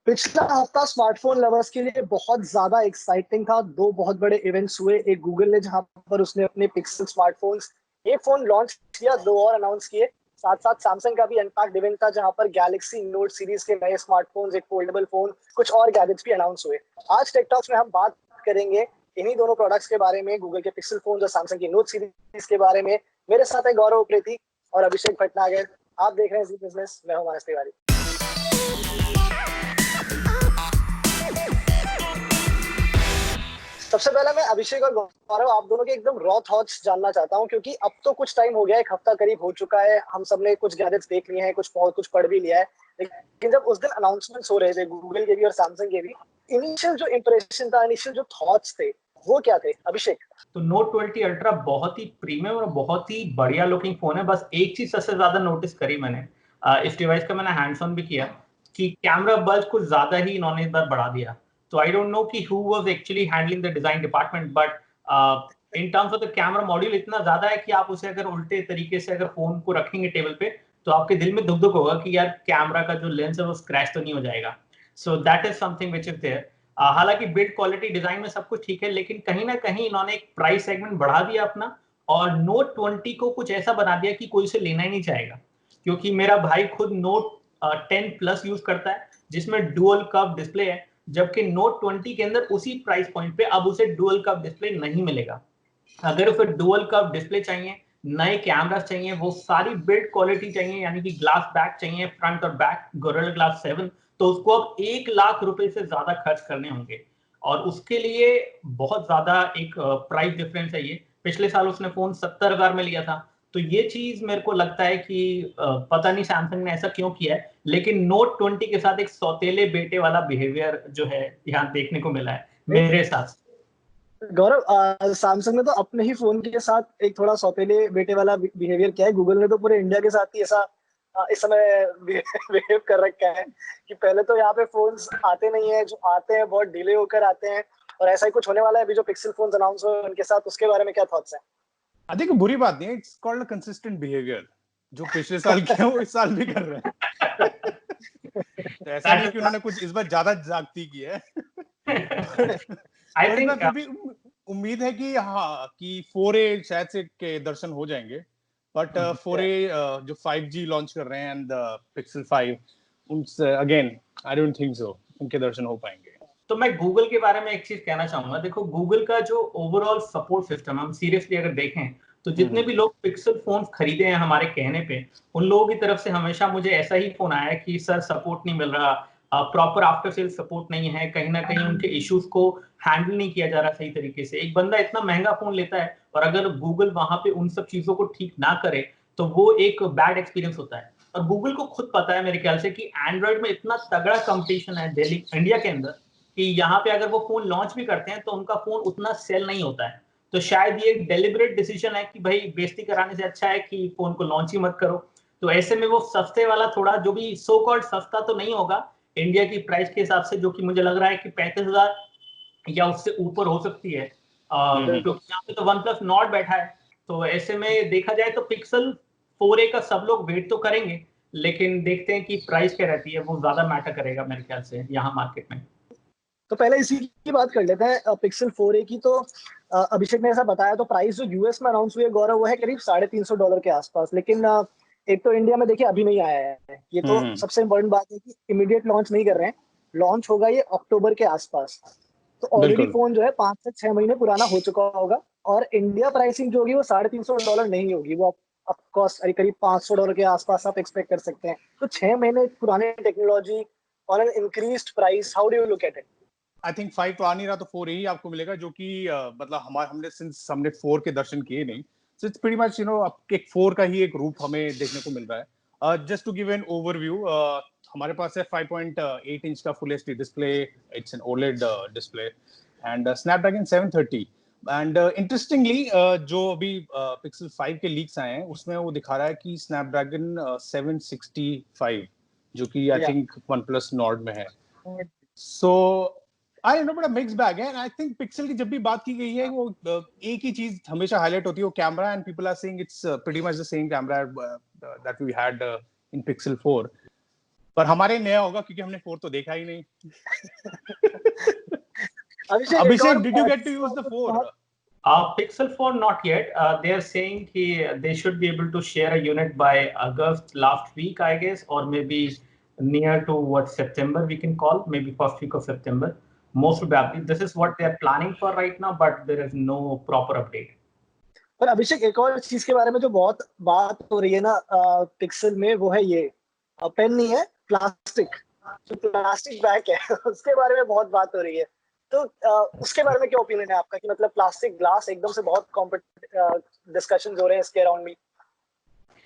पिछला हफ्ता smartphone lovers के लिए बहुत ज्यादा एक्साइटिंग था। दो बहुत बड़े इवेंट्स हुए। एक गूगल ने जहां पर उसने अपने पिक्सल स्मार्टफोन्स एक फोन लॉन्च किया, दो और अनाउंस किए। साथ साथ सैमसंग का भी अनपैक्ड इवेंट था जहां पर गैलेक्सी नोट सीरीज के नए स्मार्टफोन्स, एक फोल्डेबल फोन, कुछ और गैजेट्स भी अनाउंस हुए। आज टेक टॉक्स में हम बात करेंगे इन्हीं दोनों प्रोडक्ट्स के बारे में, गूगल के पिक्सल फोन और सैमसंग की नोट सीरीज के बारे में। मेरे साथ है गौरव उप्रेती और अभिषेक भटनागर। आप देख रहे हैं जी बिजनेस, मैं हूं मानस तिवारी। सबसे पहले मैं अभिषेक और गौरव आप दोनों के एकदम रॉ थॉट्स जानना चाहता हूं, क्योंकि अब तो कुछ टाइम हो गया है, एक हफ्ता करीब हो चुका है। हम सबने कुछ गैजेट्स देख लिए हैं, कुछ पढ़ भी लिया है। लेकिन जब उस दिन अनाउंसमेंट्स हो रहे थे गूगल के भी और सैमसंग के भी, इनिशियल जो इंप्रेशन था, इनिशियल जो थॉट्स थे, वो क्या थे अभिषेक? तो नोट 20 अल्ट्रा बहुत ही प्रीमियम और बहुत ही बढ़िया लुकिंग फोन है। बस एक चीज सबसे ज्यादा नोटिस करी मैंने, इस डिवाइस का मैंने हैंड्स ऑन भी किया कि कैमरा बज कुछ ज्यादा ही इन्होंने इस बार बढ़ा दिया। तो आई डोंट नो कि who was actually handling the design department, but in terms of the camera module इतना ज्यादा है कि आप उसे अगर उल्टे तरीके से अगर फोन को रखेंगे टेबल पे तो आपके दिल में दुख दुख होगा कि यार कैमरा का जो लेंस है वो स्क्रैच तो नहीं हो जाएगा। So that is something which is there. हालांकि बिल्ड क्वालिटी डिजाइन में सब कुछ ठीक है, लेकिन कहीं ना कहीं इन्होंने एक प्राइस सेगमेंट बढ़ा दिया अपना और नोट 20 को कुछ ऐसा बना दिया कि कोई उसे लेना ही नहीं चाहेगा। क्योंकि मेरा भाई खुद नोट 10 प्लस यूज करता है जिसमें डुअल कर्व डिस्प्ले है, जबकि नोट 20 के अंदर उसी प्राइस पॉइंट पे अब उसे डुअल कर्व डिस्प्ले नहीं मिलेगा। अगर उसे डुअल कर्व डिस्प्ले चाहिए, नए कैमरास चाहिए, वो सारी बिल्ड क्वालिटी चाहिए, यानी कि ग्लास बैक चाहिए फ्रंट और बैक गोरिल्ला ग्लास 7, तो उसको अब 1 लाख रुपए से ज्यादा खर्च करने होंगे। और उसके लिए बहुत ज्यादा एक प्राइस डिफरेंस है। ये पिछले साल उसने फोन 70,000 में लिया था। तो ये चीज मेरे को लगता है कि पता नहीं सैमसंग ने ऐसा क्यों किया है, लेकिन नोट 20 के साथ एक सौतेले बेटे वाला बिहेवियर जो है यहाँ देखने को मिला है मेरे साथ। गौरव, सैमसंग ने तो अपने ही फोन के साथ एक थोड़ा सौतेले बेटे वाला बिहेवियर किया है। गूगल ने तो पूरे इंडिया के साथ ही ऐसा इस समय बिहेव कर रखा है कि पहले तो यहाँ पे फोन्स आते नहीं है, जो आते हैं बहुत डिले होकर आते हैं। और ऐसा ही कुछ होने वाला है अभी जो पिक्सल फोन्स अनाउंस हुए उनके साथ, उसके बारे में क्या थॉट्स हैं? आई थिंक बुरी बात नहीं है, it's called a consistent behaviour. जो पिछले साल किया वो इस साल भी कर रहे हैं। तो ऐसा नहीं कि उन्होंने कुछ इस बार ज्यादा जागती की है। आई थिंक फिर भी उम्मीद है कि हाँ कि 4A शायद से के दर्शन हो जाएंगे, बट 4A जो 5G लॉन्च कर रहे हैं एंड पिक्सल 5, उनसे again I don't think so उनके दर्शन हो पाएंगे। तो मैं गूगल के बारे में एक चीज कहना चाहूंगा। देखो, गूगल का जो ओवरऑल सपोर्ट सिस्टम, हम सीरियसली अगर देखें तो जितने भी लोग पिक्सल फोन खरीदे हैं हमारे कहने पे, उन लोगों की तरफ से हमेशा मुझे ऐसा ही फोन आया है कि सर सपोर्ट नहीं मिल रहा, प्रॉपर आफ्टर सेल सपोर्ट नहीं है, कहीं ना कहीं उनके इश्यूज को हैंडल नहीं किया जा रहा सही तरीके से। एक बंदा इतना महंगा फोन लेता है और अगर गूगल वहां पे उन सब चीजों को ठीक ना करे तो वो एक बैड एक्सपीरियंस होता है। और गूगल को खुद पता है मेरे ख्याल से कि एंड्रॉइड में इतना तगड़ा कंपटीशन है दिल्ली इंडिया के अंदर कि यहाँ पे अगर वो फोन लॉन्च भी करते हैं तो उनका फोन उतना सेल नहीं होता है। तो शायद ये एक डेलिबरेट डिसीजन है कि भाई बेइज्जती कराने से अच्छा है कि फोन को लॉन्च ही मत करो। तो ऐसे में वो सस्ते वाला थोड़ा, जो भी सो कॉल्ड सस्ता तो नहीं होगा इंडिया की प्राइस के हिसाब से, जो कि मुझे लग रहा है कि 35,000 या उससे ऊपर हो सकती है, क्योंकि यहाँ पे तो वन प्लस नॉट बैठा है। तो ऐसे में देखा जाए तो पिक्सल 4A का सब लोग वेट तो करेंगे, लेकिन देखते हैं कि प्राइस क्या रहती है, वो ज्यादा मैटर करेगा मेरे ख्याल से यहाँ मार्केट में। तो पहले इसी की बात कर लेते हैं, पिक्सल 4A की। तो अभिषेक ने ऐसा बताया, तो प्राइस जो यूएस में अनाउंस हुई है गौरव, वो है करीब $350 के आसपास। लेकिन एक तो इंडिया में देखिए अभी नहीं आया है, ये तो सबसे इम्पोर्टेंट बात है कि इमीडिएट लॉन्च नहीं कर रहे हैं। लॉन्च होगा ये अक्टूबर के आसपास। तो ऑलरेडी फोन जो है 5 से 6 महीने पुराना हो चुका होगा। और इंडिया प्राइसिंग जो होगी वो $350 नहीं होगी, वो ऑफकोर्स करीब $500 के आसपास आप एक्सपेक्ट कर सकते हैं। तो 6 महीने पुराने टेक्नोलॉजी और an increased price, how do you look at it? I think 5 तो आ नहीं रहा, तो 4 ही आपको मिलेगा, जो कि मतलब हमने 4 के दर्शन किए नहीं। सो इट्स प्रीटी मच एक 4 का ही एक रूप हमें देखने को मिल रहा है। Just to give an overview, हमारे पास है 5.8 इंच का full HD display, it's an OLED display and Snapdragon 730। And interestingly जो अभी पिक्सल 5 के लीक्स आए हैं उसमें वो दिखा रहा है कि स्नैपड्रैगन 765, जो कि आई थिंक OnePlus Nord में है। सो आई नो, बड़ा मिक्स बैग है। आई थिंक पिक्सल की जब भी बात की गई है वो एक ही चीज हमेशा हाईलाइट होती है, वो camera, and people are saying it's pretty much the same camera that we had in Pixel 4। पर हमारे नया होगा क्योंकि हमने 4 तो देखा ही नहीं। अभिषेक, did you get to use the 4? Pixel 4 not yet. They are saying they should be able to share a unit by August last week, I guess, or maybe near to what September we can call, maybe first week of September. Most probably, this is what they are planning for right now, but there is no proper update. पर अभिषेक एक और चीज के बारे में जो बहुत बात हो रही है ना पिक्सल में, वो है ये पेन नहीं है, प्लास्टिक, जो प्लास्टिक बैग है उसके बारे में बहुत बात हो रही है। तो उसके बारे में क्या ओपिनियन है आपका कि मतलब प्लास्टिक ग्लास एकदम से बहुत डिस्कशंस हो रहे हैं इसके अराउंड में?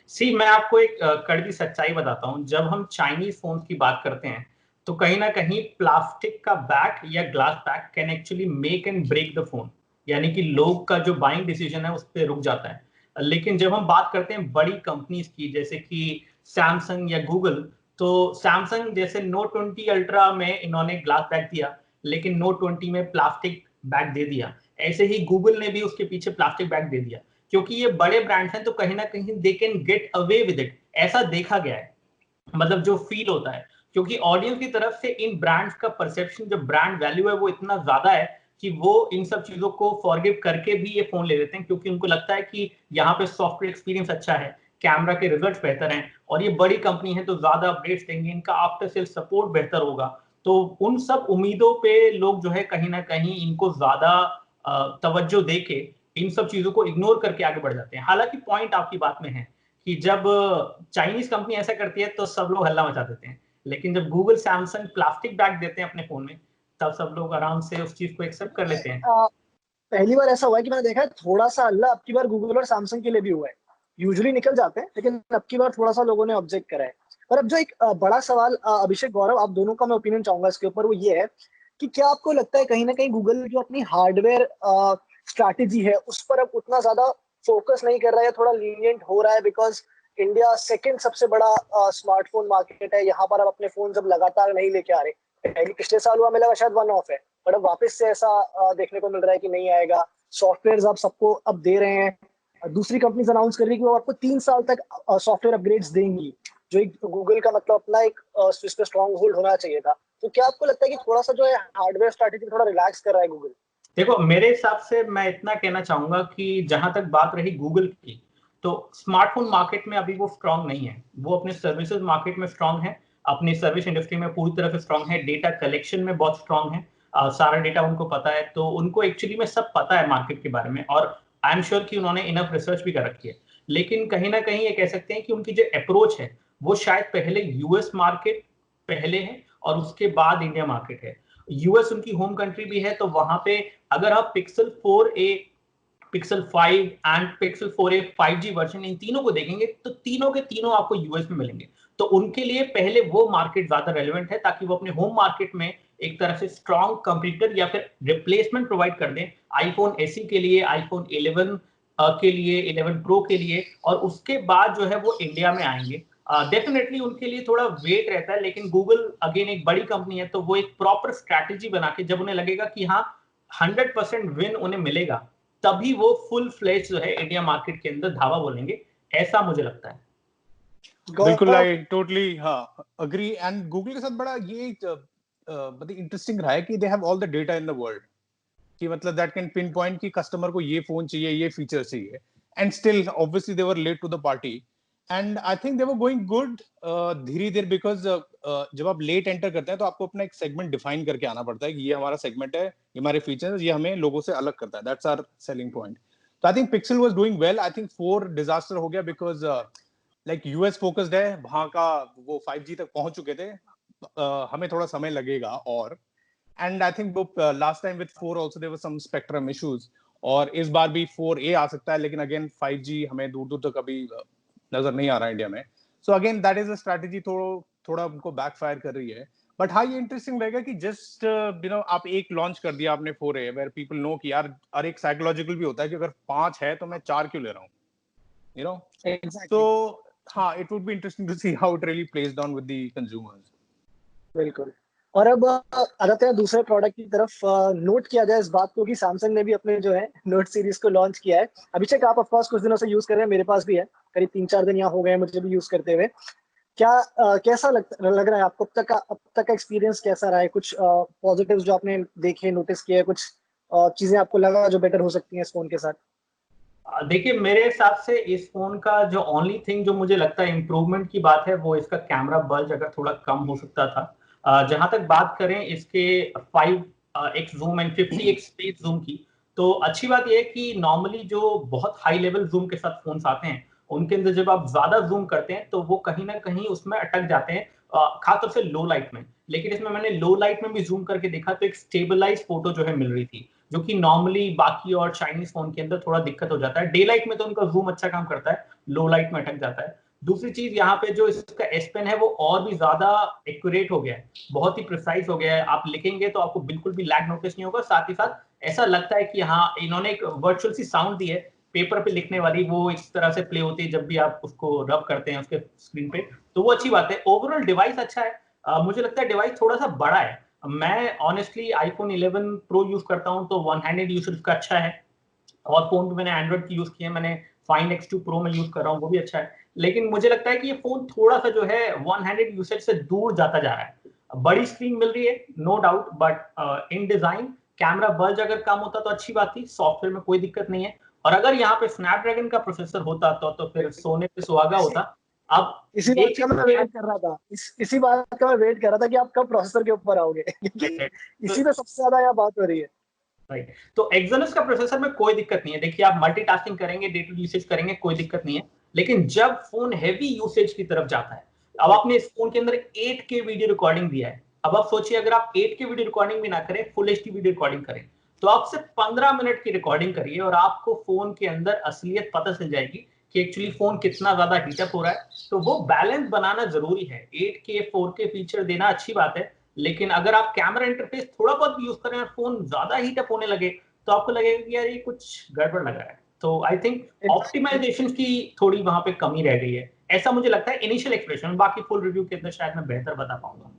सी, मैं आपको एक कड़वी सच्चाई बताता हूँ। जब हम चाइनीज फोन की बात करते हैं तो कहीं ना कहीं प्लास्टिक का बैग या glass bag can actually make and break the phone, यानी कि लोग का जो बाइंग डिसीजन है उस पर रुक जाता है। लेकिन जब हम बात करते हैं बड़ी कंपनीज की, जैसे कि सैमसंग या गूगल, तो सैमसंग जैसे नोट 20 अल्ट्रा में इन्होंने ग्लास बैग दिया, लेकिन नोट 20 में प्लास्टिक बैग दे दिया। ऐसे ही गूगल ने भी उसके पीछे प्लास्टिक बैग दे दिया, क्योंकि ये बड़े ब्रांड्स हैं तो कहीं ना कहीं they can get away with it, ऐसा देखा गया है। मतलब जो फील होता है, क्योंकि ऑडियंस की तरफ से इन ब्रांड्स का परसेप्शन, जो ब्रांड वैल्यू है वो इतना ज्यादा है कि वो इन सब चीजों को फॉरगिव करके भी ये फोन ले लेते हैं, क्योंकि उनको लगता है कि यहाँ पे सॉफ्टवेयर एक्सपीरियंस अच्छा है, कैमरा के रिजल्ट बेहतर हैं, और ये बड़ी कंपनी है तो ज्यादा अपडेट्स देंगे, इनका आफ्टर सेल सपोर्ट बेहतर होगा। तो उन सब उम्मीदों पे लोग जो है कहीं ना कहीं इनको ज्यादा तवज्जो देके इन सब चीजों को इग्नोर करके आगे बढ़ जाते हैं। हालांकि पॉइंट आपकी बात में है कि जब चाइनीज कंपनी ऐसा करती है तो सब लोग हल्ला मचा देते हैं, लेकिन जब गूगल सैमसंग प्लास्टिक बैग देते हैं अपने फोन में, तब सब लोग आराम से उस चीज को एक्सेप्ट कर लेते हैं। पहली बार ऐसा हुआ है कि मैंने देखा है थोड़ा सा हल्ला अब की बार गूगल और सैमसंग के लिए भी हुआ है। यूजुअली निकल जाते हैं, लेकिन अब की बार थोड़ा सा लोगों ने ऑब्जेक्ट करा है। पर अब जो एक बड़ा सवाल, अभिषेक गौरव, आप दोनों का मैं ओपिनियन चाहूंगा इसके ऊपर, वो ये है कि क्या आपको लगता है कहीं ना कहीं गूगल जो अपनी हार्डवेयर स्ट्रैटेजी है उस पर अब उतना ज्यादा फोकस नहीं कर रहा है, थोड़ा लीनियंट हो रहा है? बिकॉज इंडिया सेकंड सबसे बड़ा स्मार्टफोन मार्केट है, यहाँ पर अब अपने फोन जब लगातार नहीं लेके आ रहे, पिछले साल हुआ, मिला शायद वन ऑफ है, बट अब वापस से ऐसा देखने को मिल रहा है कि नहीं आएगा। सॉफ्टवेयर आप सबको अब दे रहे हैं, दूसरी कंपनीज अनाउंस कर रही है कि वो आपको 3 साल तक सॉफ्टवेयर अपग्रेड्स देंगी, जो एक गूगल का मतलब अपना एक स्विच पे स्ट्रॉन्ग होल्ड होना चाहिए था। तो क्या आपको लगता है कि थोड़ा सा जो है हार्डवेयर स्ट्रैटेजी थोड़ा रिलैक्स कर रहा है गूगल? देखो, मेरे हिसाब से मैं इतना कहना चाहूंगा कि जहां तक बात रही गूगल की, तो स्मार्टफोन मार्केट में अभी वो स्ट्रांग नहीं है, वो अपने सर्विसेज मार्केट में स्ट्रांग है, अपनी सर्विस इंडस्ट्री में पूरी तरह से स्ट्रांग है, डेटा कलेक्शन में बहुत स्ट्रांग है, सारा डेटा उनको पता है, तो उनको एक्चुअली में सब पता है मार्केट के बारे में, और आई एम श्योर कि उन्होंने इनफ रिसर्च भी कर रखी है। लेकिन कहीं ना कहीं ये कह सकते हैं कि उनकी जो अप्रोच है वो शायद पहले यूएस मार्केट पहले है और उसके बाद इंडिया मार्केट है। यूएस उनकी होम कंट्री भी है, तो वहां पे अगर आप Pixel 4a, Pixel 5 and Pixel 4a 5G version, इन तीनों को देखेंगे तो तीनों के तीनों आपको यूएस में मिलेंगे। तो उनके लिए पहले वो मार्केट ज्यादा रेलेवेंट है, ताकि वो अपने होम मार्केट में एक तरह से स्ट्रॉन्ग कंपटीटर या फिर रिप्लेसमेंट प्रोवाइड कर दें आईफोन एसई के लिए, आईफोन 11 के लिए, 11 प्रो के लिए, और उसके बाद जो है वो इंडिया में आएंगे। डेफिनेटली उनके लिए थोड़ा वेट रहता है, लेकिन गूगल अगेन एक बड़ी कंपनी है, तो वो एक प्रॉपर स्ट्रैटेजी बना के जब उन्हें लगेगा कि हाँ 100% विन उन्हें मिलेगा, तभी वो फुल फ्लेज जो है इंडिया मार्केट के अंदर धावा बोलेंगे, ऐसा मुझे लगता है। बिल्कुल, I totally agree. And Google के साथ बड़ा ये मतलब इंटरेस्टिंग रहा है कि they have all the data in the world, कि मतलब दैट कैन पिन पॉइंट कि कस्टमर को ये फोन चाहिए, ये फीचर चाहिए, and still obviously they were late to the party. And I think they were going good धीरे धीरे, बिकॉज जब आप लेट एंटर करते हैं तो आपको अपना एक सेगमेंट डिफाइन करके आना पड़ता है कि ये हमारा सेगमेंट है, ये हमारे फीचर्स, ये हमें लोगों से अलग करता है, दैट्स आवर सेलिंग पॉइंट। तो I think Pixel was doing well. I think 4 disaster हो गया बिकॉज लाइक यूएस फोकस्ड है, वहां का वो 5G तक पहुंच चुके थे, हमें थोड़ा समय लगेगा। और and I think last time with 4 also there were some spectrum issues, और इस बार भी 4A आ सकता है, लेकिन अगेन 5G हमें दूर दूर तक अभी नजर नहीं आ रहा है इंडिया में। So again that is a strategy थोड़ा उनको बैकफायर कर रही है। बट हाँ, ये इंटरेस्टिंग रहेगा कि जस्ट आप एक लॉन्च कर दिया आपने 4A, वेयर पीपल नो कि यार, और एक साइकोलॉजिकल भी होता है कि अगर 5 है तो मैं 4 क्यों ले रहा हूँ, तो हाँ, it would be interesting to see how it really plays down with the consumers. बिल्कुल। और अब आते हैं दूसरे प्रोडक्ट की तरफ। नोट किया जाए इस बात को कि सैमसंग ने भी अपने जो है नोट सीरीज को लॉन्च किया है। अभिषेक, आप ऑफ कोर्स कुछ दिनों से यूज कर रहे हैं, मेरे पास भी है, करीब 3-4 दिन यहाँ हो गए मुझे भी यूज करते हुए। क्या कैसा लग रहा है आपको? अब तक का एक्सपीरियंस कैसा रहा है? कुछ पॉजिटिव्स जो आपने देखे, नोटिस किए, कुछ चीजें आपको लगा जो बेटर हो सकती हैं इस फोन के साथ? देखिए, मेरे हिसाब से इस फोन का जो ओनली थिंग जो मुझे लगता है इम्प्रूवमेंट की बात है, वो इसका कैमरा बल्ज अगर थोड़ा कम हो सकता था। जहां तक बात करें इसके 5x zoom and 50x space zoom की, तो अच्छी बात यह है कि नॉर्मली जो बहुत हाई लेवल जूम के साथ फोन्स आते हैं, उनके अंदर जब आप ज्यादा जूम करते हैं तो वो कहीं ना कहीं उसमें अटक जाते हैं, खासतौर से लो लाइट में। लेकिन इसमें मैंने लो लाइट में भी जूम करके देखा तो एक स्टेबलाइज फोटो जो है मिल रही थी, जो कि नॉर्मली बाकी और चाइनीज फोन के अंदर थोड़ा दिक्कत हो जाता है। डे लाइट में तो उनका जूम अच्छा काम करता है, लो लाइट में अटक जाता है। दूसरी चीज, यहाँ पे जो इसका एस पेन है वो और भी ज्यादा एक्यूरेट हो गया है, बहुत ही प्रिसाइज हो गया है। आप लिखेंगे तो आपको बिल्कुल भी लैग नोटिस नहीं होगा। साथ ही साथ ऐसा लगता है कि हाँ, इन्होंने एक वर्चुअल सी साउंड दी है पेपर पे लिखने वाली, वो इस तरह से प्ले होती है जब भी आप उसको रब करते हैं उसके स्क्रीन पे, तो वो अच्छी बात है। ओवरऑल डिवाइस अच्छा है। मुझे लगता है डिवाइस थोड़ा सा बड़ा है। मैं ऑनेस्टली आईफोन 11 प्रो यूज करता हूं, तो वन हैंडेड यूज उसका अच्छा है। और फोन भी मैंने एंड्रॉइड की यूज किया है, मैंने फाइन X2 प्रो में यूज कर रहा हूँ, वो भी अच्छा है। लेकिन मुझे लगता है कि ये फोन थोड़ा सा जो है वन हैंडेड यूसेज से दूर जाता जा रहा है। बड़ी स्क्रीन मिल रही है no doubt, but in design camera bulge अगर कम होता तो अच्छी बात थी। सॉफ्टवेयर में कोई दिक्कत नहीं है। और अगर यहाँ पे स्नैपड्रैगन का प्रोसेसर होता तो फिर सोने पे सुहागा इसी होता। अब इसी बात एक का मैं वेट कर रहा था, इसी बात का मैं वेट कर रहा था कि आप कब प्रोसेसर के ऊपर आओगे क्योंकि इसी पे सबसे ज्यादा यहाँ बात हो रही है। राइट, तो एक्सयनोस का प्रोसेसर में कोई दिक्कत नहीं है। देखिए, आप मल्टीटास्किंग करेंगे, डे टू यूसेज करेंगे, कोई दिक्कत नहीं है। लेकिन जब फोन हैवी यूसेज की तरफ जाता है, अब आपने इस फोन के अंदर 8K वीडियो रिकॉर्डिंग दिया है। अब आप सोचिए, अगर आप 8K वीडियो रिकॉर्डिंग भी ना करें, फुल एचडी वीडियो रिकॉर्डिंग करें, तो आप सिर्फ 15 मिनट की रिकॉर्डिंग करिए और आपको फोन के अंदर असलियत पता चल जाएगी कि एक्चुअली फोन कितना ज्यादा हीटअप हो रहा है। तो वो बैलेंस बनाना जरूरी है। 8K 4K फीचर देना अच्छी बात है, लेकिन अगर आप कैमरा इंटरफेस थोड़ा बहुत यूज करें और फोन ज्यादा हीटअप होने लगे, तो आपको लगेगा कि यार ये कुछ गड़बड़ लग रहा है। तो आई थिंक ऑप्टिमाइजेशन की थोड़ी वहां पे कमी रह गई है, ऐसा मुझे लगता है इनिशियल एक्सप्रेशन। बाकी फुल रिव्यू के अंदर शायद मैं बेहतर बता पाऊंगा।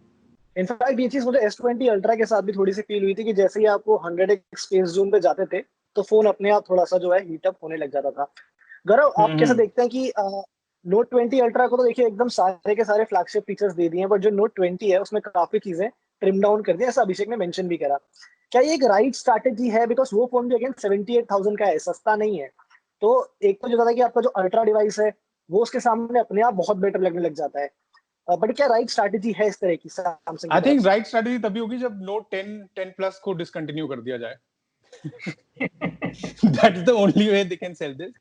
इनफैक्ट ये चीज मुझे S20 अल्ट्रा के साथ भी थोड़ी सी फील हुई थी कि जैसे ही आपको 100x स्पेस जूम पे जाते थे तो फोन अपने आप थोड़ा सा जो है हीटअप होने लग जाता था। गौरव, आप कैसे हम्म। देखते हैं कि नोट 20 अल्ट्रा को तो देखिए एकदम सारे के सारे फ्लैगशिप फीचर्स दे दिए हैं, बट जो नोट 20 है उसमें काफी चीजें ट्रिम डाउन कर दी, ऐसा अभिषेक ने मेंशन भी करा। क्या ये एक राइट स्ट्रैटेजी है? बिकॉज वो फोन भी अगेन 78,000 का है, सस्ता नहीं है। तो एक तो जो था कि आपका जो अल्ट्रा डिवाइस है वो उसके सामने अपने आप बहुत बेटर लगने लग जाता है, बट क्या राइट स्ट्रैटेजी है इस तरह की सैमसंग की आई तरफ थिंक से? राइट स्ट्रेटजी तभी होगी जब नोट 10 10 प्लस को डिसकंटिन्यू कर दिया जाए। That is the only way they can sell this.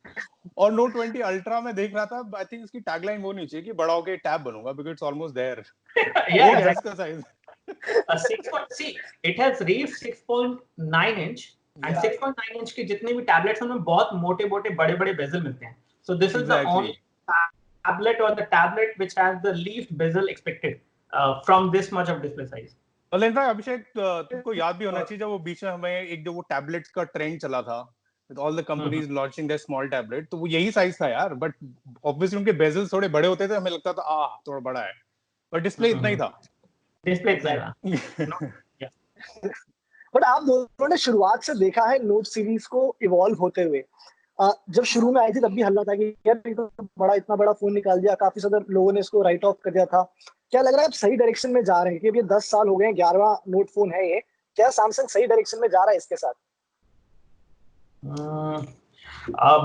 और नोट 20 अल्ट्रा में देख रहा था, आई थिंक इसकी टैगलाइन वो नहीं चाहिए कि बड़ा होके टैब बनूंगा, because it's almost there. Yeah, हो गया exactly. इसका साइज। A 6 point, see, it has reached 6.9 inch, and या 6.9 इंच के जितने भी टैबलेट्स हैं उनमें बहुत मोटे मोटे बड़े बड़े बेजल मिलते हैं। So this is the exactly. only tablet or the tablet which has the least bezel expected from this much of display size. और इनफैक्ट अभिषेक, तुमको याद भी होना चाहिए जब वो बीच में हमें एक जो वो टैबलेट्स का ट्रेंड चला था, with all the companies launching there small tablet, तो वो यही साइज था यार। बट ऑब्वियसली उनके बेजल्स थोड़े बड़े होते थे, हमें लगता था थोड़ा बड़ा है, पर डिस्प्ले इतना ही था। डिस्प्ले इतना था। बट आप दोनों ने शुरुआत से देखा है नोट सीरीज को इवॉल्व होते हुए। जब शुरू में आई थी तब भी हल्ला था कि यार ये तो बड़ा, इतना बड़ा फोन निकाल दिया, काफी ज्यादा लोगों ने इसको राइट ऑफ कर दिया था। क्या लग रहा है आप सही डायरेक्शन में जा रहे हैं कि अब ये 10 साल हो गए हैं, 11वां नोट फोन है ये? क्या सैमसंग सही डायरेक्शन में जा रहा है इसके साथ?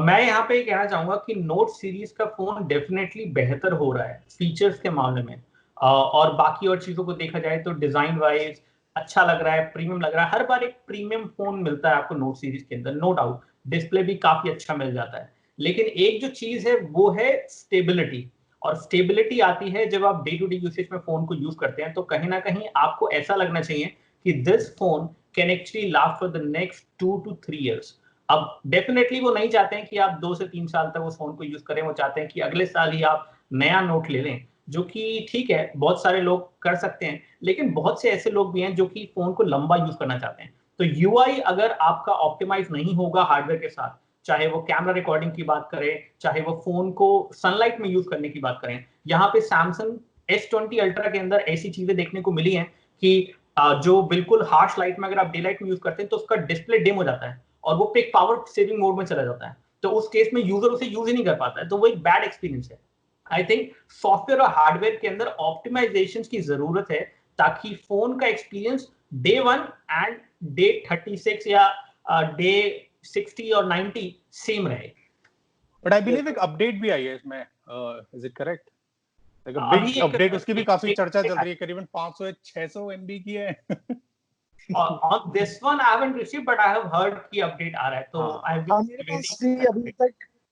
मैं यहाँ पे कहना चाहूंगा कि नोट सीरीज का फोन डेफिनेटली बेहतर हो रहा है फीचर्स के मामले में। और बाकी और चीजों को देखा जाए तो डिजाइन वाइज अच्छा लग रहा है, प्रीमियम लग रहा है। हर बार एक प्रीमियम फोन मिलता है आपको नोट सीरीज के अंदर, नो डाउट। डिस्प्ले भी काफी अच्छा मिल जाता है। लेकिन एक जो चीज है वो है स्टेबिलिटी। और स्टेबिलिटी आती है जब आप डे टू डे यूसेज में फोन को यूज करते हैं, तो कहीं ना कहीं आपको ऐसा लगना चाहिए कि this phone can actually last for the next 2 to 3 years। अब डेफिनेटली वो नहीं चाहते हैं कि आप 2 से 3 साल तक उस फोन को यूज करें, वो चाहते हैं कि अगले साल ही आप नया नोट ले लें, जो कि ठीक है, बहुत सारे लोग कर सकते हैं। लेकिन बहुत से ऐसे लोग भी हैं जो कि फोन को लंबा यूज करना चाहते हैं। तो यूआई अगर आपका ऑप्टिमाइज नहीं होगा हार्डवेयर के साथ, चाहे वो कैमरा रिकॉर्डिंग की बात करें, चाहे वो फोन को सनलाइट में यूज करने की बात करें, यहाँ पे सैमसंग S20 अल्ट्रा के अंदर ऐसी चीजें देखने को मिली हैं कि जो बिल्कुल हार्श लाइट में अगर आप डे लाइट में यूज करते हैं तो उसका डिस्प्ले डिम हो जाता है और वो एक पावर सेविंग मोड में चला जाता है। तो उस केस में यूजर उसे यूज ही नहीं कर पाता है, तो वो एक बैड एक्सपीरियंस है। आई थिंक सॉफ्टवेयर और हार्डवेयर के अंदर ऑप्टिमाइजेशन की जरूरत है ताकि फोन का एक्सपीरियंस डे 1 एंड डे 36 या डे 60 और 90 सेम रहे। बट आई बिलीव एक अपडेट भी आई है इसमें, is it correct? Like a big update, उसकी भी काफी चर्चा चल रही है, करीबन 500 या 600 MB की है। On this one I haven't received, but I have heard कि अपडेट आ रहा है, तो I've been मेरे पास waiting। भी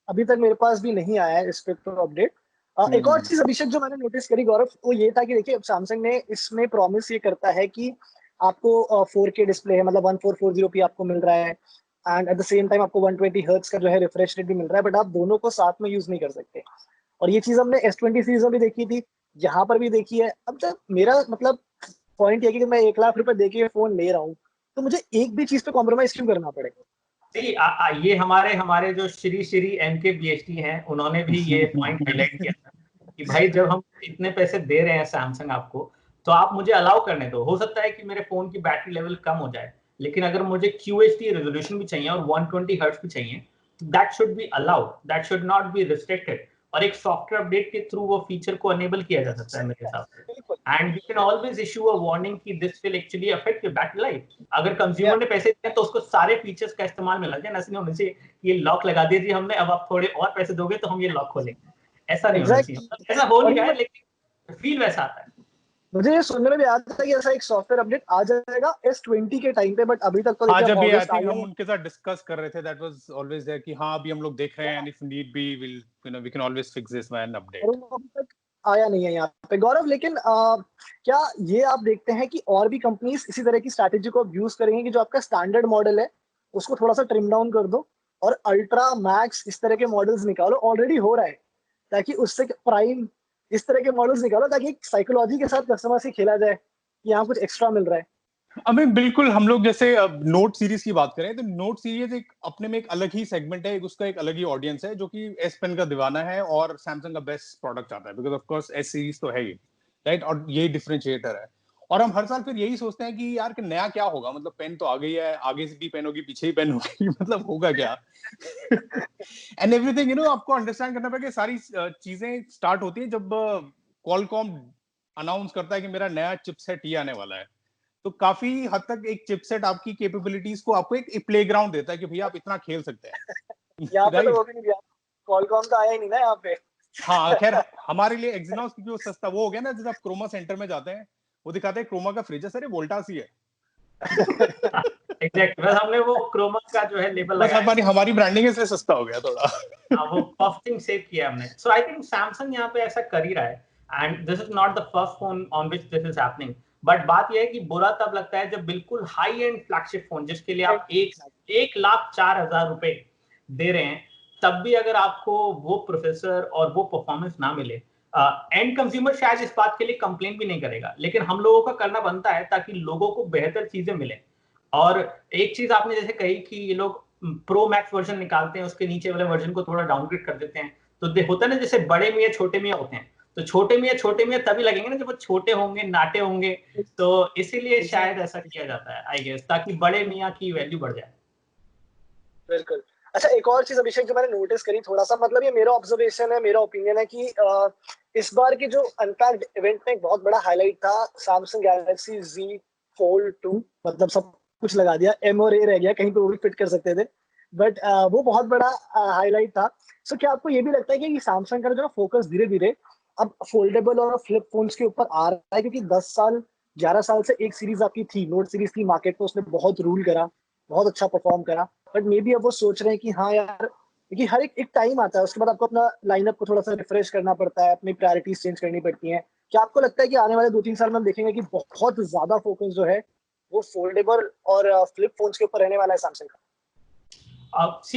अभी तक मेरे पास भी नहीं आया है इस पे तो अपडेट। एक और चीज अभिषेक जो मैंने नोटिस करी गौरव, वो ये था कि देखिए सैमसंग ने इसमें प्रॉमिस ये करता है कि आपको 4K डिस्प्ले है, मतलब 1440p आपको मिल रहा है, and at the same time आपको 120 हर्ट्ज का जो है रिफ्रेश रेट भी मिल रहा है, बट आप दोनों को साथ में यूज नहीं कर सकते। और ये चीज हमने S20 सीरीज में भी देखी थी, यहाँ पर भी देखी है। अब जब मेरा मतलब पॉइंट ये है कि मैं 1 लाख रुपए दे के फोन ले रहा हूँ, तो मुझे एक भी चीज पे कॉम्प्रोमाइज क्यों करना पड़ेगा? ये हमारे जो श्री MKBHD हैं, उन्होंने भी ये पॉइंट हाईलाइट किया था कि भाई जब हम इतने पैसे दे रहे हैं सैमसंग आपको, तो आप मुझे अलाउ करने दो। हो सकता है कि मेरे फोन की बैटरी लेवल कम हो जाए, लेकिन अगर मुझे QHD रेजोल्यूशन भी चाहिए और 120 हर्ट्ज भी चाहिए, that should be allowed, that should not be restricted. और एक सॉफ्टवेयर अपडेट के थ्रू वो फीचर को अनेबल किया जा सकता है मेरे हिसाब से। And you can always issue a warning कि this will actually affect your battery life. अगर कंज्यूमर ने पैसे दिए तो उसको सारे फीचर्स का इस्तेमाल मिला जाए, ऐसा नहीं होना चाहिए ये लॉक लगा दीजिए हमने, अब आप थोड़े और पैसे दोगे तो हम ये लॉक खोलेंगे। ऐसा नहीं होना चाहिए। Exactly. ऐसा हो और नहीं रहा ये है, लेकिन फील वैसा आता है। मुझे ये सुनने में भी आता है कि ऐसा एक सॉफ्टवेयर अपडेट आ जाएगा S20 के टाइम पे, बट अभी तक तो हाँ, देखिए जब भी आई अगस्त आ थिंक हम गया। उनके साथ डिस्कस कर रहे थे, दैट वाज ऑलवेज देयर कि हाँ अभी हम लोग देख रहे हैं, and if need be will we can always fix this when और अपडेट। वो अभी तक आया नहीं है यहाँ पे गौरव। लेकिन क्या ये आप देखते हैं कि और भी कंपनीज इसी तरह की स्ट्रैटेजी को यूज करेंगे कि जो आपका स्टैंडर्ड मॉडल है उसको थोड़ा सा ट्रिम डाउन कर दो और अल्ट्रा मैक्स इस तरह के मॉडल्स निकालो? ऑलरेडी हो रहा है, ताकि उससे प्राइम इस तरह के मॉडल्स निकालो, ताकि एक साइकोलॉजी के साथ कस्टमर से खेला जाए कि यहाँ कुछ एक्स्ट्रा मिल रहा है। अभी बिल्कुल, हम लोग जैसे नोट सीरीज की बात करें तो नोट सीरीज एक अपने में एक अलग ही सेगमेंट है, उसका एक अलग ही ऑडियंस है जो कि एस पेन का दीवाना है और सैमसंग का बेस्ट प्रोडक्ट आता है, because of course S series तो है ही, राइट, और यही डिफरेंशिएटर है। और हम हर साल फिर यही सोचते हैं कि यार कि नया क्या होगा, मतलब पेन तो आ गई है, आगे से भी पेन होगी, पीछे ही पेन होगी, मतलब होगा क्या? एंड एवरीथिंग आपको अंडरस्टैंड करना पड़ेगा। सारी चीजें स्टार्ट होती है जब क्वालकॉम अनाउंस करता है कि मेरा नया चिपसेट ही आने वाला है। तो काफी हद तक एक चिपसेट आपकी कैपेबिलिटीज को आपको एक प्लेग्राउंड देता है कि भैया आप इतना खेल सकते हैं। यहाँ पे तो राइट, वो भी नहीं दिया, कॉलकॉम तो आया ही नहीं ना यहाँ पे। हाँ खैर हमारे लिए एक्सिनोस क्योंकि वो सस्ता वो हो गया ना, जब आप क्रोमा सेंटर में जाते हैं वो दिखाते हैं क्रोमा का फ्रिज है, सर ये वोल्टास ही है। एग्जैक्टली, बस हमने वो क्रोमा का जो है लेबल बस लगाया, हमारी ब्रांडिंग इसलिए सस्ता हो गया थोड़ा। वो कॉस्टिंग सेव किया हमने। सो आई थिंक सैमसंग यहाँ पे ऐसा कर ही रहा है, and this is not the first phone on which this is happening. But बात यह है कि बुरा तब लगता है जब बिल्कुल हाई एंड फ्लैगशिप फोन, जिसके लिए आप 1,04,000 रुपए दे रहे हैं, तब भी अगर आपको वो प्रोसेसर और वो परफॉर्मेंस ना मिले, एंड कंज्यूमर शायद इस बात के लिए कंप्लेन भी नहीं करेगा, लेकिन हम लोगों का करना बनता है ताकि लोगों को बेहतर चीजें मिले। और एक चीज आपने जैसे कही कि ये लोग प्रो मैक्स वर्जन निकालते हैं, उसके नीचे वाले वर्जन को थोड़ा डाउनग्रेड कर देते हैं, तो होता है ना जैसे बड़े मियाँ छोटे मियाँ होते हैं, तो छोटे मियाँ तभी लगेंगे ना जब वो छोटे होंगे, नाटे होंगे। तो इसीलिए शायद ऐसा किया जाता है आई गेस, ताकि बड़े मियाँ की वैल्यू बढ़ जाए। बिल्कुल। अच्छा, एक और चीज अभिषेक जो मैंने नोटिस करी थोड़ा सा, मतलब ये मेरा ऑब्जर्वेशन है, मेरा ओपिनियन है कि इस बार की जो अनपैक्ड इवेंट में एक बहुत बड़ा हाईलाइट था सैमसंग गैलेक्सी Z Fold 2, मतलब सब कुछ लगा दिया, M और A रह गया, कहीं पे वो भी फिट कर सकते थे, बट वो बहुत बड़ा हाईलाइट था। सो क्या आपको ये भी लगता है कि सैमसंग का जो फोकस धीरे धीरे अब फोल्डेबल और फ्लिप फोन्स के ऊपर आ रहा है? क्योंकि 10 साल 11 साल से एक सीरीज आपकी थी, नोट सीरीज थी मार्केट में, उसने बहुत रूल करा, बहुत अच्छा परफॉर्म करा, बट मे बी अब वो सोच रहे हैं कि हाँ यार, क्योंकि हर एक टाइम आता है, उसके बाद आपको अपना लाइनअप को थोड़ा सा रिफ्रेश करना पड़ता है, अपनी प्रायोरिटीज चेंज करनी पड़ती हैं। क्या आपको लगता है कि आने वाले 2-3 साल में हम देखेंगे कि बहुत ज्यादा फोकस जो है वो फोल्डेबल और फ्लिप फोन्स के ऊपर रहने वाला है सैमसंग का?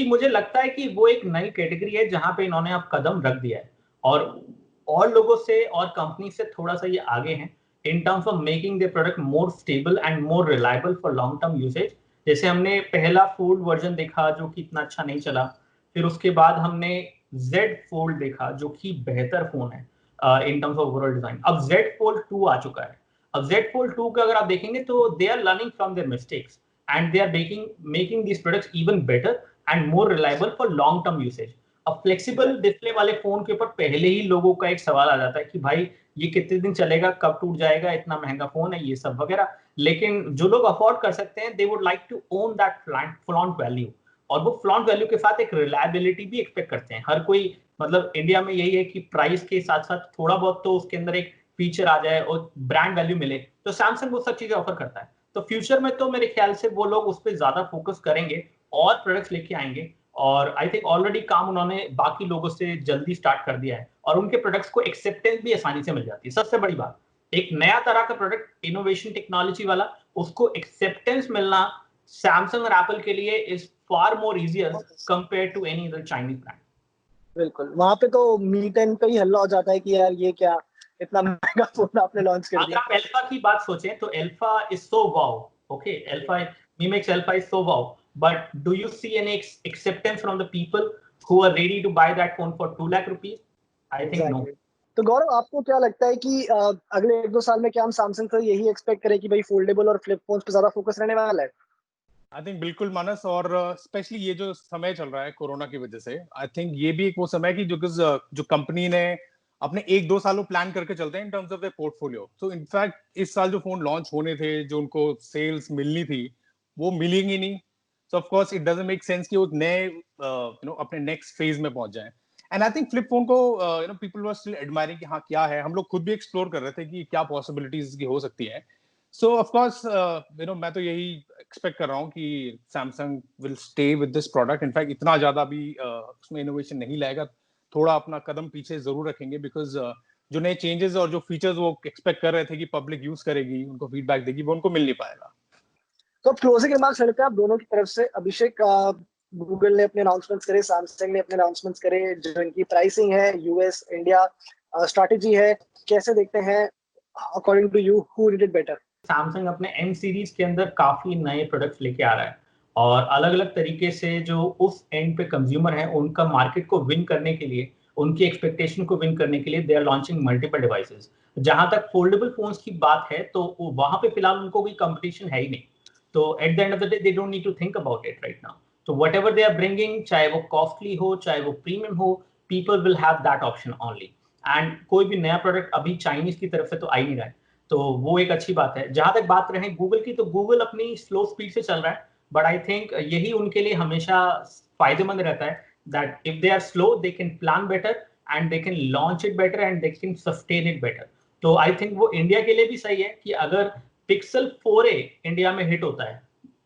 मुझे लगता है कि वो एक नई कैटेगरी है जहां पे इन्होंने अब कदम रख दिया है, और लोगों से और कंपनी से थोड़ा सा ये आगे हैं in terms of making the product more stable and more reliable for long term usage. जैसे हमने पहला फोल्ड वर्जन देखा जो कि इतना अच्छा नहीं चला, फिर उसके बाद हमने Z Fold देखा जो कि बेहतर फोन है in terms of overall design. अब Z Fold 2 आ चुका है। अब Z Fold 2 का अगर आप देखेंगे तो they are learning from their mistakes and they are making these products even better and more reliable for long term usage. अब फ्लेक्सिबल डिस्प्ले वाले फोन के ऊपर पहले ही लोगों का एक सवाल आ जाता है कि भाई ये कितने दिन चलेगा, कब टूट जाएगा, इतना महंगा फोन है, ये सब वगैरह। लेकिन जो लोग अफोर्ड कर सकते हैं, they would like to own that flaunt value, और वो फ्लॉन्ट वैल्यू के साथ एक रिलायबिलिटी भी एक्सपेक्ट करते हैं। हर कोई, मतलब इंडिया में यही है कि प्राइस के साथ साथ थोड़ा बहुत तो उसके अंदर एक फीचर आ जाए और ब्रांड वैल्यू मिले, तो सैमसंग वो सब चीजें ऑफर करता है। तो फ्यूचर में तो मेरे ख्याल से वो लोग उस पर ज्यादा फोकस करेंगे और प्रोडक्ट्स लेके आएंगे, और आई थिंक ऑलरेडी काम उन्होंने बाकी लोगों से जल्दी स्टार्ट कर दिया है, और उनके प्रोडक्ट्स को एक्सेप्टेंस भी आसानी से मिल जाती है। सबसे बड़ी बात, एक नया तरह का प्रोडक्ट, इनोवेशन टेक्नोलॉजी वाला, उसको एक्सेप्टेंस मिलना सैमसंग और एप्पल के लिए is far more easier compare to any other Chinese brand. बिल्कुल, वहां पे तो मीट एंड पे ही हल्ला हो जाता है कि यार ये क्या, इतना महंगा फोन आपने लॉन्च कर अगर दिया। आप एल्फा की बात सोचें तो alpha is so wow, okay, alpha, Mi Mix Alpha is so wow, but do you see any acceptance from the people who are ready to buy that phone for 2 lakh rupees? I think no. Exactly. तो गौरव, आपको क्या लगता है कि अगले 1-2 साल में क्या हम सैमसंग से यही एक्सपेक्ट करें कि भाई फोल्डेबल और फ्लिप फोन्स पे ज्यादा फोकस रहने वाला है? आई थिंक बिल्कुल मानस, और स्पेशली ये जो समय चल रहा है कोरोना की वजह से, आई थिंक ये भी एक वो समय है कि जो कंपनी ने अपने 1-2 सालों प्लान करके चलते हैं in terms of the portfolio. तो इनफैक्ट इस साल जो फोन लॉन्च होने थे, जो उनको सेल्स मिलनी थी, वो मिलेंगी नहीं। सो of course it doesn't make sense कि वो नए अपने नेक्स्ट फेज में पहुंच जाएं। And I think flip phone को पीपल वर स्टिल एडमायरिंग कि हाँ क्या है, हम लोग खुद भी एक्सप्लोर कर रहे थे कि क्या पॉसिबिलिटीज की हो सकती है। सो ऑफ कोर्स मैं तो यही एक्सपेक्ट कर रहा हूँ कि Samsung will stay with this product. In fact इतना ज्यादा भी उसमें इनोवेशन नहीं लाएगा, थोड़ा अपना कदम पीछे जरूर रखेंगे, बिकॉज जो नए चेंजेस और जो फीचर्स वो एक्सपेक्ट कर रहे थे कि पब्लिक यूज करेगी, उनको फीडबैक देगी, वो उनको मिल नहीं पाएगा। तो अब क्लोजिंग रिमार्क्स लेते हैं आप दोनों की तरफ से। अभिषेक, गूगल ने अपने अनाउंसमेंट्स करे, सैमसंग ने अपने अनाउंसमेंट्स करे, जो इनकी प्राइसिंग है, यूएस इंडिया स्ट्रैटेजी है, कैसे देखते हैं? According to you, who did it better? Samsung अपने M सीरीज के अंदर काफी नए प्रोडक्ट्स लेके आ रहा है, और अलग अलग तरीके से जो उस एंड पे कंज्यूमर है उनका मार्केट को विन करने के लिए, उनकी एक्सपेक्टेशन को विन करने के लिए they are launching multiple devices. जहां तक फोल्डेबल फोन्स की बात है तो वहां पे फिलहाल उनको कोई कंपटीशन है ही नहीं, तो at the end of the day they don't need to think about it right now. तो whatever they are bringing, चाहे वो कॉस्टली हो चाहे वो प्रीमियम हो, people will have that option only. And कोई भी नया प्रोडक्ट अभी चाइनीज की तरफ से तो आ ही नहीं रहा है, तो वो एक अच्छी बात है। जहां तक बात रहे गूगल की, तो गूगल अपनी स्लो स्पीड से चल रहा है, बट आई थिंक यही उनके लिए हमेशा फायदेमंद रहता है, that if they are slow they can plan better and they can launch it better and they can sustain it better. तो आई थिंक वो इंडिया के लिए भी सही है कि अगर पिक्सल 4a इंडिया में हिट होता है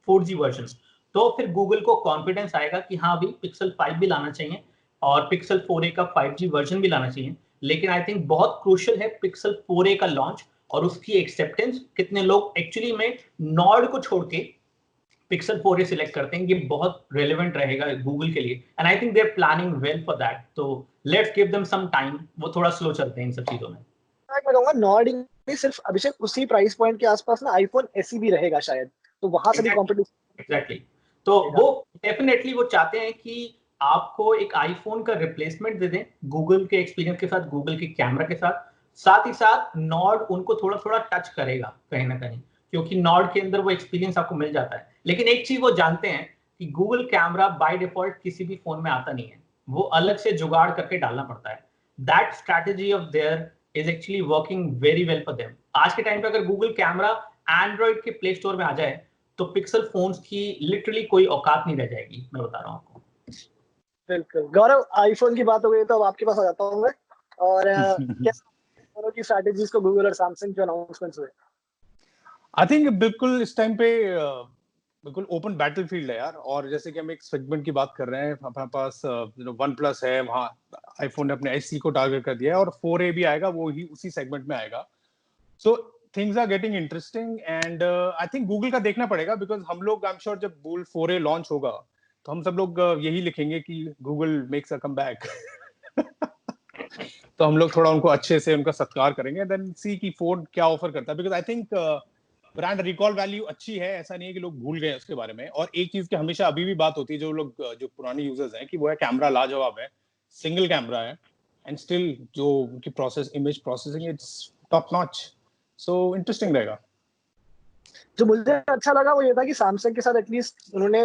4G वर्जन, तो फिर गूगल को कॉन्फिडेंस आएगा कि हाँ भी पिक्सल 5 भी लाना चाहिए और पिक्सल 4a का 5G वर्जन भी लाना चाहिए। लेकिन आई थिंक बहुत क्रूशियल है पिक्सल 4a का लॉन्च और उसकी एक्सेप्टेंस, कितने लोग एक्चुअली में नॉर्ड को छोड़ के पिक्सल 4a सिलेक्ट करते हैं, ये बहुत रेलेवेंट रहेगा गूगल के लिए, and I think they are planning well for that. तो let's give them some time, वो थोड़ा स्लो चलते हैं इन सब चीजों में। मैं कहूंगा नॉर्ड में सिर्फ अभिषेक उसी प्राइस पॉइंट के आसपास ना आईफोन एसई भी रहेगा शायद, तो वहां से भी कॉम्पिटिशन। एग्जैक्टली, तो वो डेफिनेटली वो चाहते हैं कि आपको एक आईफोन का रिप्लेसमेंट दे दें गूगल के एक्सपीरियंस के साथ, गूगल के कैमरा के साथ। साथ ही साथ नॉर्ड उनको थोड़ा थोड़ा टच करेगा कहीं ना कहीं, क्योंकि नॉर्ड के अंदर वो एक्सपीरियंस आपको मिल जाता है। लेकिन एक चीज वो जानते हैं कि गूगल कैमरा बाय डिफॉल्ट किसी भी फोन में आता नहीं है, वो अलग से जुगाड़ करके डालना पड़ता है। That strategy of their is actually working very well for them. आज के टाइम पे अगर गूगल कैमरा एंड्रॉइड के प्ले स्टोर में आ जाए तो पिक्सल फोन्स की लिटरली कोई औकात नहीं रह जाएगी, मैं बता रहा हूँ आपको। बिल्कुल। गौरव, आईफोन की बात हो गई तो अब आपके पास आ जाता हूँ मैं, और कैसे दोनों की स्ट्रैटेजीज को, गूगल और सैमसंग जो अनाउंसमेंट्स हुए? आई थिंक बिल्कुल इस टाइम पे बिल्कुल ओपन बैटलफील्ड है यार। और जैसे कि हम एक सेगमेंट की बात कर रहे हैं, हमारे पास वन प्लस है, वहाँ आईफोन ने अपने एससी को टारगेट कर दिया है, और 4A भी आएगा, वो ही उसी सेगमेंट में आएगा। So things are getting interesting, and I think Google का देखना पड़ेगा, बिकॉज हम लोग, आई एम श्योर जब गूगल 4A लॉन्च होगा तो हम सब लोग यही लिखेंगे कि गूगल मेक्स अ कमबैक। तो हम लोग थोड़ा उनको अच्छे से उनका सत्कार करेंगे, देन सी की फोन क्या ऑफर करता है, because I think brand recall value अच्छी है, ऐसा नहीं है कि लोग भूल गए उसके बारे में। और एक चीज की हमेशा अभी भी बात होती है, जो लोग जो पुराने यूजर्स हैं, कि वो है कैमरा लाजवाब है, सिंगल कैमरा है, एंड स्टिल जो उनकी image processing its top notch. So interesting रहेगा। जो मुझे अच्छा लगा वो ये था कि सैमसंग के साथ एटलीस्ट उन्होंने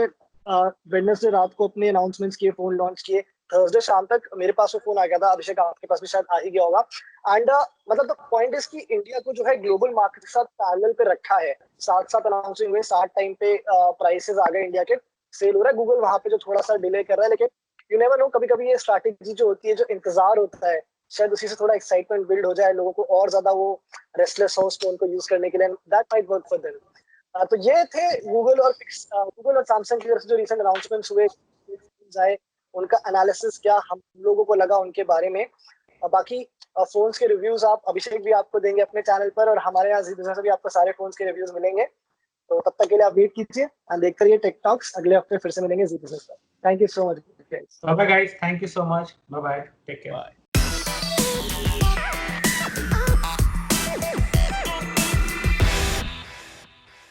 वेडनेसडे रात को अपने अनाउंसमेंट्स किए, फोन लॉन्च किए, थर्सडे शाम तक मेरे पास वो फोन आ गया था, अभिषेक आपके पास भी शायद आ ही गया होगा। एंड मतलब द पॉइंट इज कि इंडिया को जो है ग्लोबल मार्केट के साथ पैरेलल पे रखा है। साथ साथ अनाउंसिंग हुए, साथ टाइम पे प्राइसेस आ गए इंडिया के, सेल हो रहा है। गूगल वहां पे जो थोड़ा सा डिले कर रहा है, लेकिन यू नेवर नो, कभी कभी ये स्ट्रैटेजी जो होती है, जो इंतजार होता है, शायद उसी से थोड़ा एक्साइटमेंट बिल्ड हो जाए, लोगों को और ज्यादा वो रेस्टलेस हो उस फोन को यूज करने के लिए, that might work for them. तो ये थे गूगल और सैमसंग की तरफ से जो रिसेंट अनाउंसमेंट्स हुए, जाए उनका एनालिसिस क्या हम लोगों को लगा उनके बारे में। बाकी फोन्स के रिव्यूज आप अभिषेक भी आपको देंगे अपने चैनल पर, और हमारे यहाँ जी से भी आपको सारे फोन्स के रिव्यूज मिलेंगे। तो तब तक के लिए आप वेट कीजिए और देखते रहिए टेक टॉक्स। अगले हफ्ते फिर से मिलेंगे जी पर। Thank you so much. Bye guys, thank you so much, bye bye, take care.